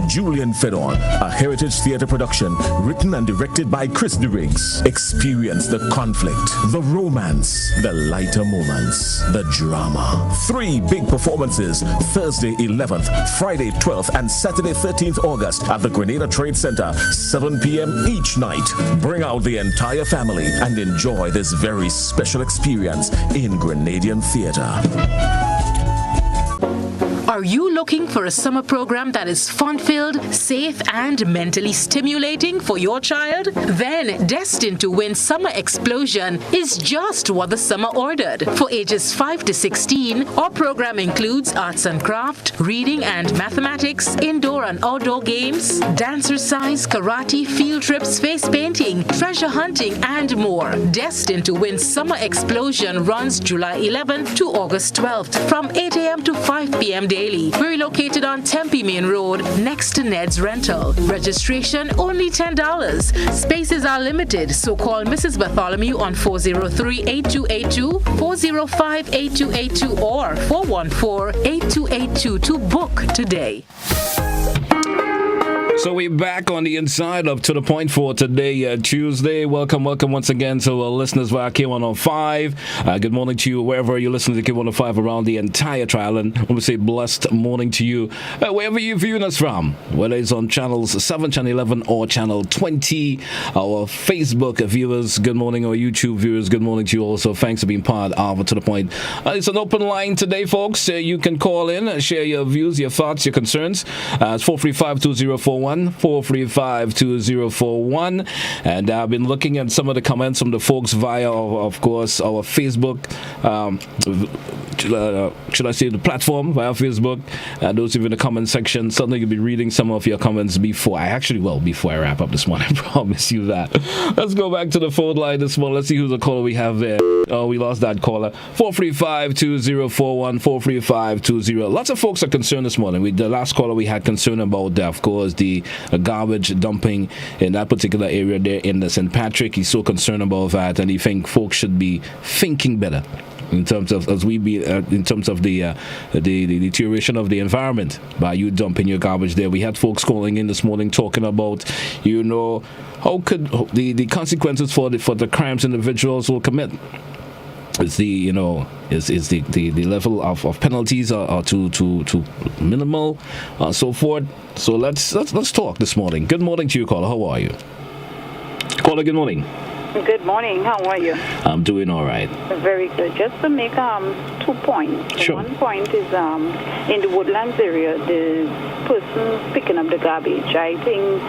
Julian Fedon, a Heritage Theatre production, written and directed by Chris DeRiggs. Experience the conflict, the romance, the lighter moments, the drama. 3 big performances, Thursday 11th, Friday 12th, and Saturday 13th August at the Grenada Trade Center, 7 p.m. each night. Bring out the entire family and enjoy this very special experience in Grenadian Theatre. Are you looking for a summer program that is fun-filled, safe, and mentally stimulating for your child? Then Destined to Win Summer Explosion is just what the summer ordered. For ages 5 to 16, our program includes arts and craft, reading and mathematics, indoor and outdoor games, dancercise, karate, field trips, face painting, treasure hunting, and more. Destined to Win Summer Explosion runs July 11th to August 12th from 8 a.m. to 5 p.m. daily. We're located on Tempe Main Road, next to Ned's Rental. Registration only $10. Spaces are limited, so call Mrs. Bartholomew on 403-8282, 405-8282, or 414-8282 to book today. So we're back on the inside of To The Point for today, Tuesday. Welcome once again to our listeners via K105. Good morning to you wherever you're listening to K105 around the entire tri-island. I want to say blessed morning to you wherever you're viewing us from, whether it's on channels 7, channel 11, or channel 20. Our Facebook viewers, good morning. Our YouTube viewers, good morning to you also. Thanks for being part of To The Point. It's an open line today, folks. You can call in, share your views, your thoughts, your concerns. It's 435-2041. 435-2041, and I've been looking at some of the comments from the folks via, of course, our Facebook, should I say the platform via Facebook. Those of you in the comment section, certainly you'll be reading some of your comments before I wrap up this morning. I promise you that. Let's go back to the phone line this morning. Let's see who's the caller we have there. Oh, we lost that caller. 435-2041, 435-20. Lots of folks are concerned this morning. The last caller we had concern about, of course, the garbage dumping in that particular area there in the St. Patrick. He's so concerned about that, and he thinks folks should be thinking better in terms of the deterioration of the environment by you dumping your garbage there. We had folks calling in this morning talking about, how could the consequences for the crimes individuals will commit. Is the level of penalties are too minimal, so forth. So let's talk this morning. Good morning to you, caller. How are you? Caller, good morning. Good morning. How are you? I'm doing all right. Very good. Just to make 2 points. Sure. One point is in the Woodlands area, the person picking up the garbage. I think,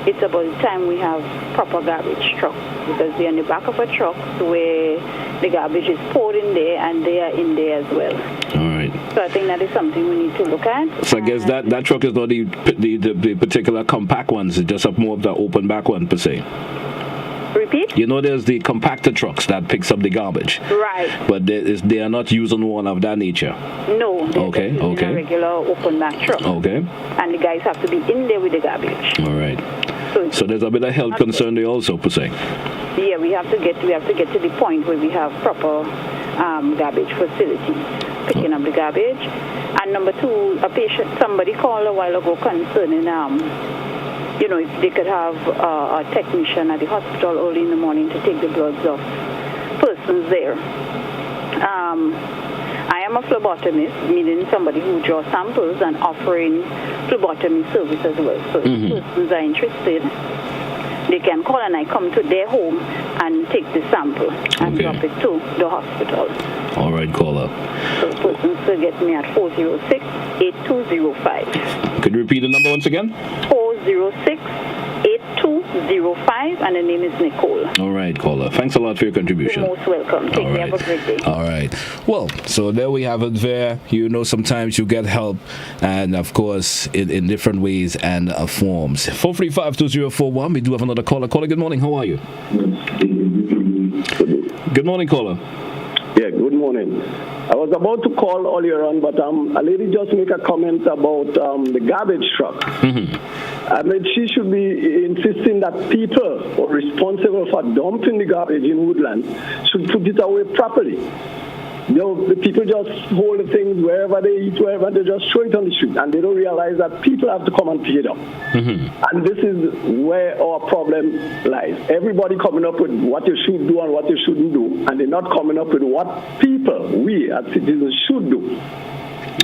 it's about time we have proper garbage trucks, because they're in the back of a truck where the garbage is poured in there and they are in there as well. All right. So I think that is something we need to look at. So I guess that truck is not the particular compact ones. It's just more of the open back one per se. Repeat? There's the compactor trucks that picks up the garbage. Right. But they are not using one of that nature. No. Okay. A regular open back truck. Okay. And the guys have to be in there with the garbage. All right. So there's a bit of health concern there also, per se. Yeah, we have to get to the point where we have proper garbage facilities picking up the garbage. And number 2, somebody called a while ago concerning if they could have a technician at the hospital early in the morning to take the bloods of persons there. I am a phlebotomist, meaning somebody who draws samples and offering phlebotomy service as well. So if persons are interested, they can call and I come to their home and take the sample and drop it to the hospital. All right, caller. So persons will get me at 406-8205. Could you repeat the number once again? 406-8205, and the name is Nicole. All right, caller. Thanks a lot for your contribution. You're most welcome. Take care. Have a great day. All right. Well, so there we have it there. Sometimes you get help, and of course, in different ways and forms. 435-2041. We do have another caller. Caller, good morning. How are you? Good morning, caller. Yeah, good morning. I was about to call earlier on, but a lady just make a comment about the garbage truck. Mm-hmm. I mean, she should be insisting that people who are responsible for dumping the garbage in Woodlands should put it away properly. The people just hold the things wherever they eat, wherever they just throw it on the street, and they don't realize that people have to come and pick it up. And this is where our problem lies. Everybody coming up with what you should do and what you shouldn't do, and they're not coming up with what people, we as citizens, should do.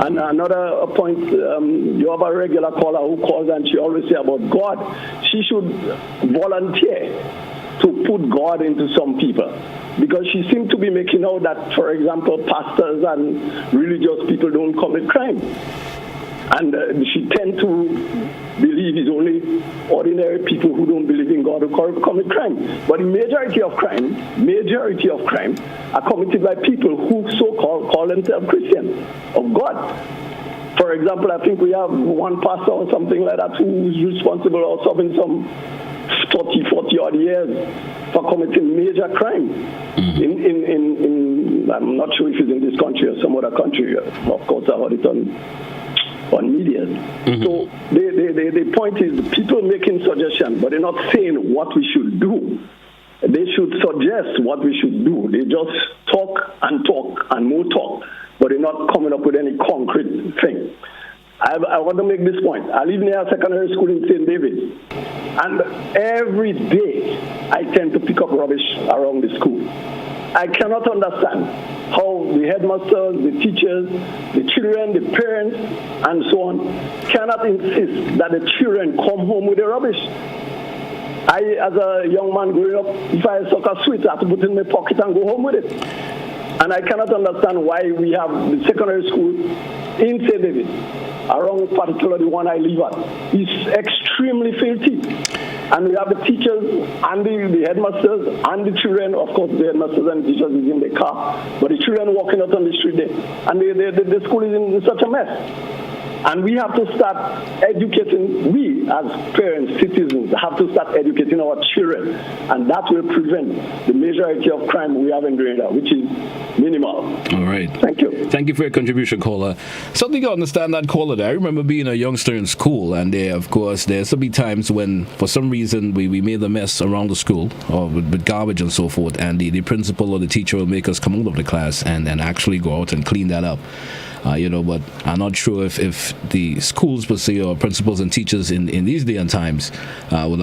And another point, you have a regular caller who calls and she always say about God. She should volunteer to put God into some people. Because she seems to be making out that, for example, pastors and religious people don't commit crime. And she tends to believe it's only ordinary people who don't believe in God who commit crime. But the majority of crime are committed by people who so-called call themselves Christians of God. For example, I think we have one pastor or something like that who is responsible or serving some 40 odd years for committing major crime. In I'm not sure if it's in this country or some other country. Of course, I heard it on media. So the point is people making suggestions, but they're not saying what we should do. They should suggest what we should do. They just talk and more talk, but they're not coming up with any concrete thing. I want to make this point. I live near a secondary school in St. David, and every day I tend to pick up rubbish around the school. I cannot understand how the headmasters, the teachers, the children, the parents, and so on cannot insist that the children come home with the rubbish. I, as a young man growing up, if I suck a sweet, I have to put it in my pocket and go home with it. And I cannot understand why we have the secondary school in St. David, around particularly the one I live at, is extremely filthy. And we have the teachers and the headmasters and the children. Of course, the headmasters and the teachers is in the car, but the children walking out on the street there. And the school is in such a mess. And we have to start educating, we as parents, citizens, have to start educating our children. And that will prevent the majority of crime we have in Grenada, which is minimal. All right. Thank you. Thank you for your contribution, caller. Something to understand that caller there. I remember being a youngster in school, and of course, there's some times when, for some reason, we made a mess around the school, or with garbage and so forth, and the principal or the teacher will make us come out of the class and actually go out and clean that up. But I'm not sure if the schools per se or principals and teachers in these day and times would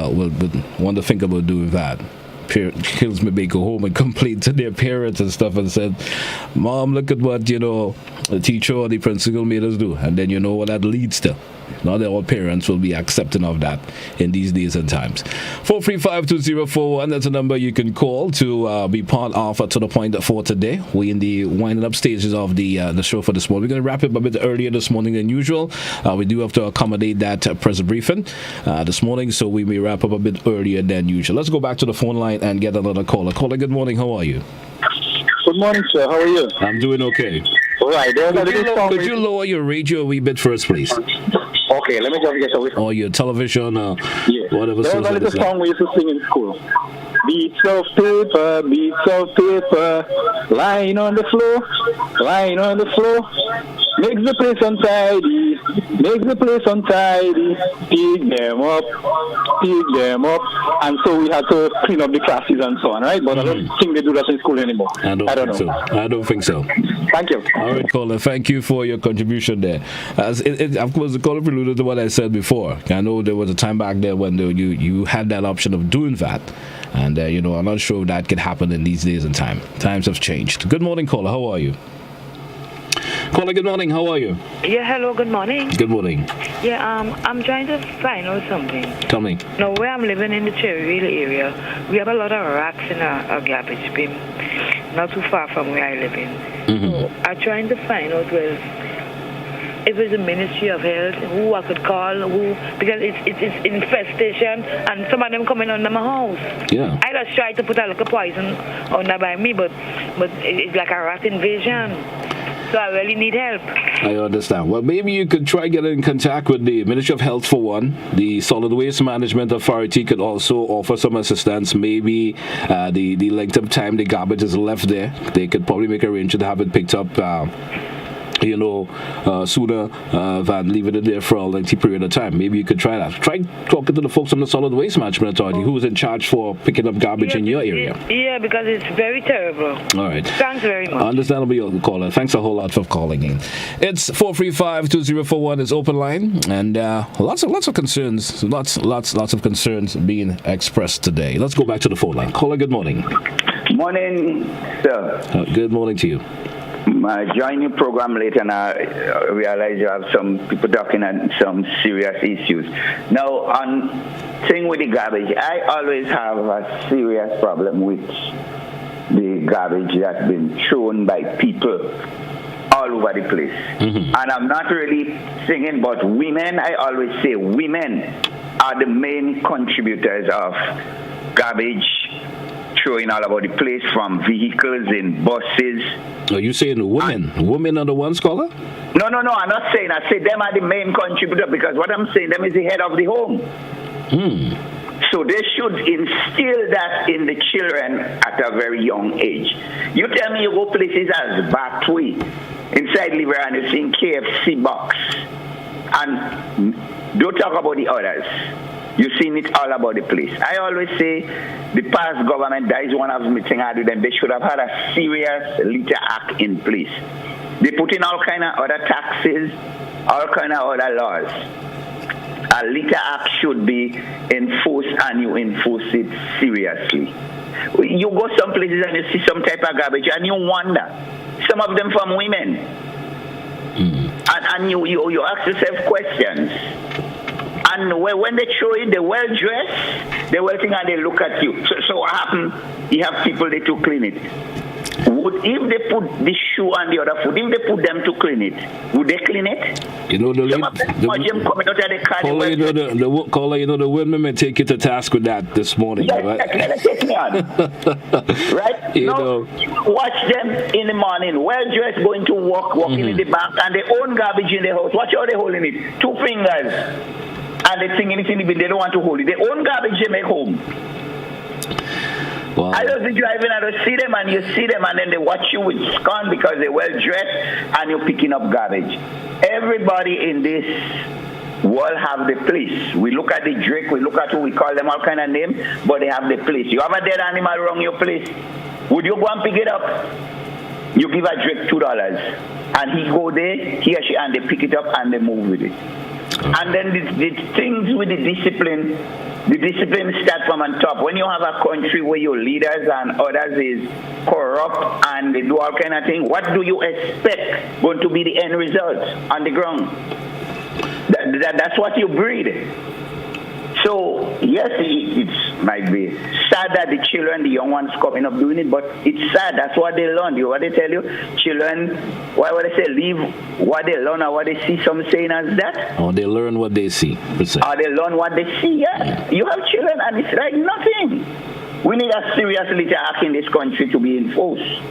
want to think about doing that. Kids may go home and complain to their parents and stuff and said, "Mom, look at what the teacher or the principal made us do," and then you know what that leads to. Not all parents will be accepting of that in these days and times. 435-2041, that's a number you can call to be part of To The Point for today. We're in the winding up stages of the show for this morning. We're going to wrap it a bit earlier this morning than usual. We do have to accommodate that press briefing this morning, so we may wrap up a bit earlier than usual. Let's go back to the phone line and get another caller. Caller, good morning. How are you? Good morning, sir. How are you? I'm doing okay. All right. Could you lower your radio a wee bit first, please? Okay, let me just get away. Or your television or whatever. There was a little song we used to sing in school. Beats of paper, lying on the floor, makes the place untidy, pick them up, and so we had to clean up the classes and so on, right? But I don't think they do that in school anymore. I don't think so. Thank you. All right, caller, thank you for your contribution there. As of course, the caller alluded to what I said before. I know there was a time back there when you had that option of doing that. And, I'm not sure if that could happen in these days and time. Times have changed. Good morning, caller. How are you? Caller, good morning. How are you? Yeah, hello. Good morning. Good morning. Yeah, I'm trying to find out something. Tell me. Now, where I'm living in the Cherryville area, we have a lot of rats in our garbage bin, not too far from where I live in. Mm-hmm. So I'm trying to find out, if it's the Ministry of Health, who I could call, because it's infestation, and some of them coming under my house. Yeah. I just tried to put a little poison under by me, but it's like a rat invasion. So I really need help. I understand. Well, maybe you could try getting in contact with the Ministry of Health for one. The Solid Waste Management Authority could also offer some assistance. Maybe the length of time the garbage is left there, they could probably make arrangements to have it picked up sooner than leaving it there for a lengthy period of time. Maybe you could try that. Try talking to the folks from the Solid Waste Management Authority who's in charge for picking up garbage in your area. Yeah, because it's very terrible. All right. Thanks very much. Understandable, your caller. Thanks a whole lot for calling in. It's 435-2041 is open line, and lots of concerns, lots of concerns being expressed today. Let's go back to the phone line. Caller, good morning. Morning, sir. Good morning to you. I joined your program late and I realize you have some people talking on some serious issues. Now, on thing with the garbage, I always have a serious problem with the garbage that's been thrown by people all over the place. Mm-hmm. And I'm not really singing about women. I always say women are the main contributors of garbage throwing all over the place, from vehicles in buses. Are you saying women? Women are the ones, caller? No, I'm not saying. I say them are the main contributor, because what I'm saying, them is the head of the home. So they should instill that in the children at a very young age. You tell me you go places as Batway, inside Liver, and you see KFC box, and don't talk about the others. You've seen it all about the place. I always say the past government, that is one of the things I do them, they should have had a serious litter act in place. They put in all kind of other taxes, all kind of other laws. A litter act should be enforced, and you enforce it seriously. You go some places and you see some type of garbage and you wonder. Some of them from women. And you ask yourself questions. And when they throw it, they're well dressed, they're well thing, and they look at you. So what happened? You have people there to clean it. If they put the shoe and the other foot, if they put them to clean it, would they clean it? The women may take you to task with that this morning. Yes, right? Take me on. Right? Watch them in the morning, well dressed, going to work, walking in the bank, and they own garbage in the house. Watch how they holding it. 2 fingers. And they think anything, even they don't want to hold it. They own garbage they make home. Wow. I just be driving, I just see them, and you see them, and then they watch you with scorn because they're well dressed and you're picking up garbage. Everybody in this world have the place. We look at the Drake, we look at who we call them all kind of names, but they have the place. You have a dead animal around your place. Would you go and pick it up? You give a Drake $2, and he go there, he or she, and they pick it up and they move with it. And then the things with the discipline starts from on top. When you have a country where your leaders and others is corrupt and they do all kind of things, what do you expect going to be the end result on the ground? That's what you breed. So, yes, it might be sad that the children, the young ones coming up doing it, but it's sad. That's what they learn. What they tell you? Children, why would they say leave what they learn or what they see? Some saying as that. Or they learn what they see. Or they learn what they see, yeah. You have children and it's like nothing. We need a serious litter act in this country to be enforced.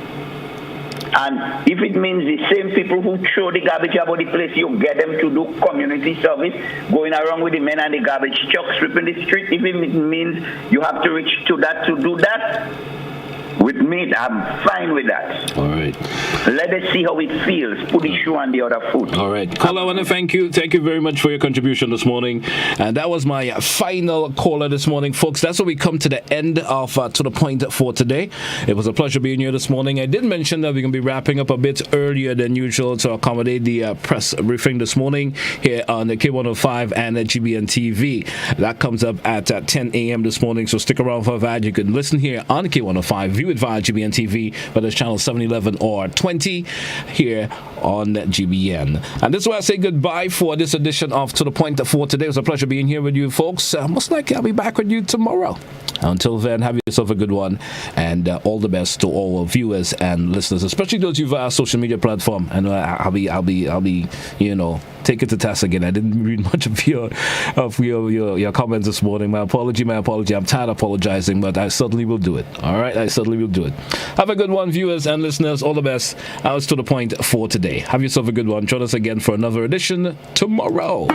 And if it means the same people who throw the garbage about the place, you get them to do community service, going around with the men and the garbage trucks sweeping the street. If it means you have to reach to that to do that, with me, I'm fine with that. All right. Let us see how it feels. Put the shoe on the other foot. All right. Caller, I want to thank you. Thank you very much for your contribution this morning. And that was my final caller this morning, folks. That's where we come to the end of To The Point for today. It was a pleasure being here this morning. I did mention that we're going to be wrapping up a bit earlier than usual to accommodate the press briefing this morning here on the K105 and the GBN TV. That comes up at 10 a.m. this morning, so stick around for that. You can listen here on K105, view it via GBN TV, whether it's channel 711 or 20 here on GBN. And this is where I say goodbye for this edition of To The Point for today. It was a pleasure being here with you, folks. Most likely I'll be back with you tomorrow. Until then, have yourself a good one, and all the best to all our viewers and listeners, especially those you via social media platform. And I'll be take it to task again. I didn't read much of your comments this morning. My apology. I'm tired of apologizing, but I certainly will do it. All right, I certainly will do it. Have a good one, viewers and listeners. All the best. I was To The Point for today. Have yourself a good one. Join us again for another edition tomorrow.